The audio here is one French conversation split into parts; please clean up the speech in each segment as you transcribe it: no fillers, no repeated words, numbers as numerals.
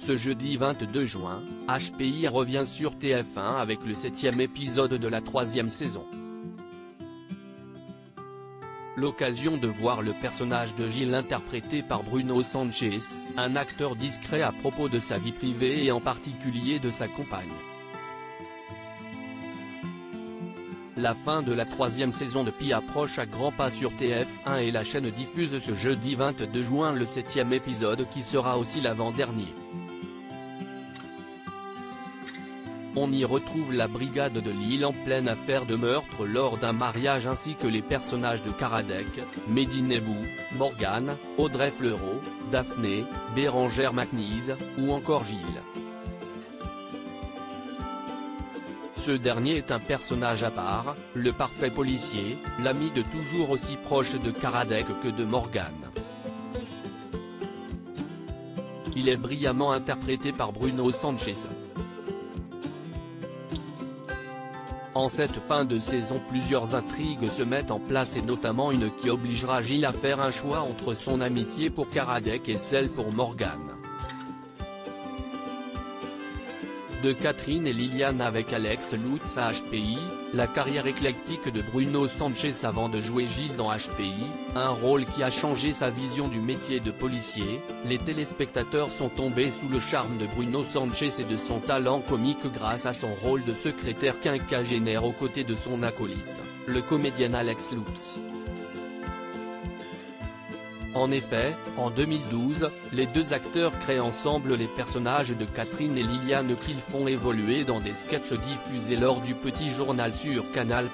Ce jeudi 22 juin, HPI revient sur TF1 avec le 7e épisode de la 3e saison. L'occasion de voir le personnage de Gilles interprété par Bruno Sanchez, un acteur discret à propos de sa vie privée et en particulier de sa compagne. La fin de la 3e saison de Pi approche à grands pas sur TF1 et la chaîne diffuse ce jeudi 22 juin le 7e épisode qui sera aussi l'avant-dernier. On y retrouve la brigade de Lille en pleine affaire de meurtre lors d'un mariage ainsi que les personnages de Karadec, Mehdi Nebou, Morgane, Audrey Fleurot, Daphné, Bérangère McNeese, ou encore Gilles. Ce dernier est un personnage à part, le parfait policier, l'ami de toujours aussi proche de Karadec que de Morgane. Il est brillamment interprété par Bruno Sanchez. En cette fin de saison plusieurs intrigues se mettent en place et notamment une qui obligera Gilles à faire un choix entre son amitié pour Karadec et celle pour Morgane. De Catherine et Liliane avec Alex Lutz à HPI, la carrière éclectique de Bruno Sanchez avant de jouer Gilles dans HPI, un rôle qui a changé sa vision du métier de policier, les téléspectateurs sont tombés sous le charme de Bruno Sanchez et de son talent comique grâce à son rôle de secrétaire quinquagénaire aux côtés de son acolyte, le comédien Alex Lutz. En effet, en 2012, les deux acteurs créent ensemble les personnages de Catherine et Liliane qu'ils font évoluer dans des sketchs diffusés lors du Petit Journal sur Canal+.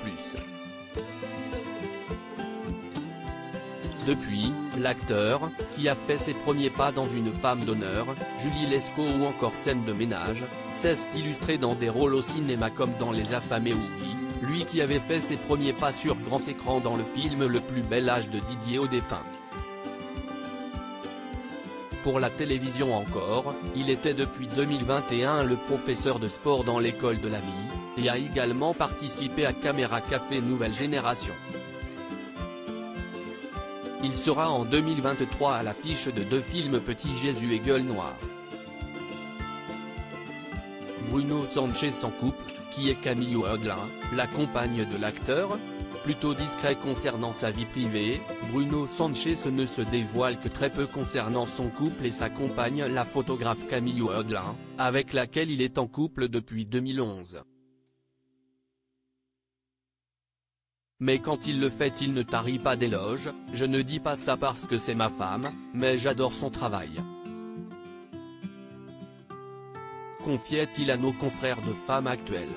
Depuis, l'acteur, qui a fait ses premiers pas dans Une femme d'honneur, Julie Lescaut ou encore Scène de ménage, cesse d'illustrer dans des rôles au cinéma comme dans Les affamés ou Guy, lui qui avait fait ses premiers pas sur grand écran dans le film Le plus bel âge de Didier Audépin. Pour la télévision encore, il était depuis 2021 le professeur de sport dans l'école de la vie, et a également participé à Caméra Café Nouvelle Génération. Il sera en 2023 à l'affiche de deux films Petit Jésus et Gueule Noire. Bruno Sanchez en couple, qui est Camille Audelin, la compagne de l'acteur. Plutôt discret concernant sa vie privée, Bruno Sanchez ne se dévoile que très peu concernant son couple et sa compagne la photographe Camille Audelin, avec laquelle il est en couple depuis 2011. Mais quand il le fait il ne tarit pas d'éloges, je ne dis pas ça parce que c'est ma femme, mais j'adore son travail. Confiait-il à nos confrères de Femmes Actuelles.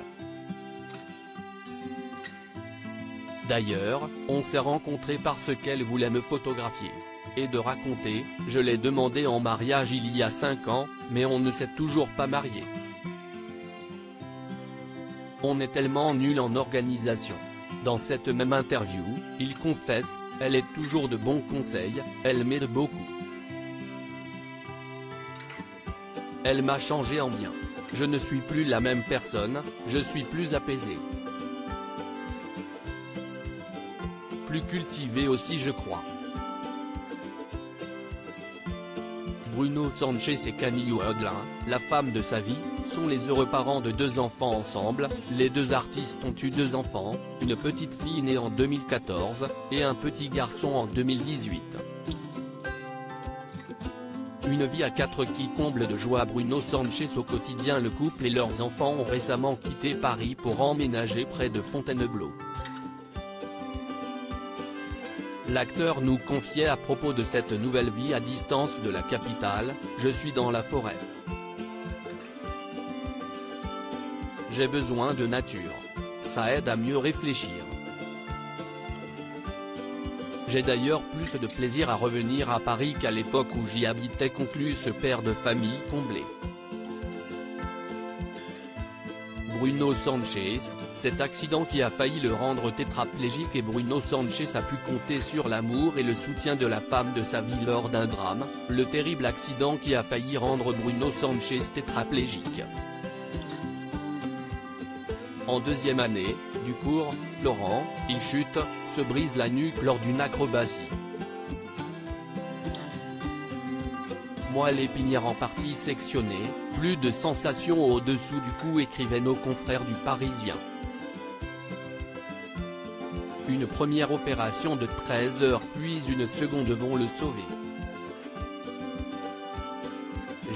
D'ailleurs, on s'est rencontrés parce qu'elle voulait me photographier. Et de raconter, je l'ai demandé en mariage il y a 5 ans, mais on ne s'est toujours pas marié. On est tellement nul en organisation. Dans cette même interview, il confesse, elle est toujours de bons conseils, elle m'aide beaucoup. Elle m'a changé en bien. Je ne suis plus la même personne, je suis plus apaisé. Plus cultivé aussi je crois. Bruno Sanchez et Camille Audelin, la femme de sa vie, sont les heureux parents de 2 enfants ensemble. Les deux artistes ont eu 2 enfants, une petite fille née en 2014, et un petit garçon en 2018. Une vie à 4 qui comble de joie Bruno Sanchez au quotidien. Le couple et leurs enfants ont récemment quitté Paris pour emménager près de Fontainebleau. L'acteur nous confiait à propos de cette nouvelle vie à distance de la capitale, « Je suis dans la forêt. J'ai besoin de nature. Ça aide à mieux réfléchir. J'ai d'ailleurs plus de plaisir à revenir à Paris qu'à l'époque où j'y habitais », conclut ce père de famille comblé. Bruno Sanchez, cet accident qui a failli le rendre tétraplégique et Bruno Sanchez a pu compter sur l'amour et le soutien de la femme de sa vie lors d'un drame, le terrible accident qui a failli rendre Bruno Sanchez tétraplégique. En 2e année, du cours, Florent, il chute, se brise la nuque lors d'une acrobatie. moelle épinière en partie sectionnée, plus de sensation au-dessous du cou, écrivaient nos confrères du Parisien. Une première opération de 13 heures puis une seconde vont le sauver.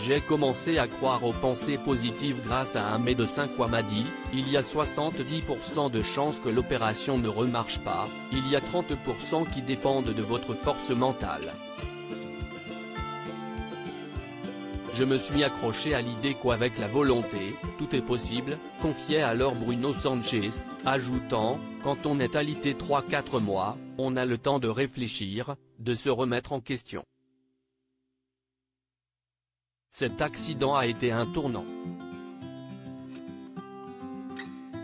J'ai commencé à croire aux pensées positives grâce à un médecin qui m'a dit, il y a 70% de chances que l'opération ne remarche pas, il y a 30% qui dépendent de votre force mentale. Je me suis accroché à l'idée qu'avec la volonté, tout est possible, confiait alors Bruno Sanchez, ajoutant, quand on est alité 3-4 mois, on a le temps de réfléchir, de se remettre en question. Cet accident a été un tournant.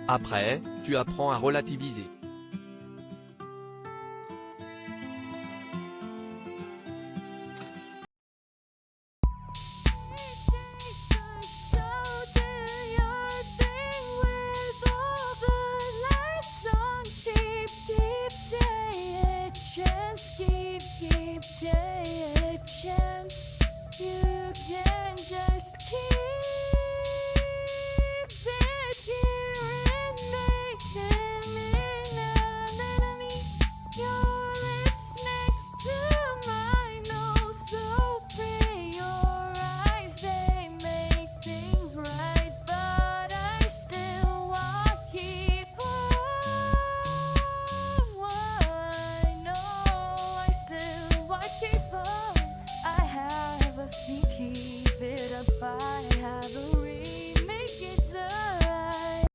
Après, tu apprends à relativiser.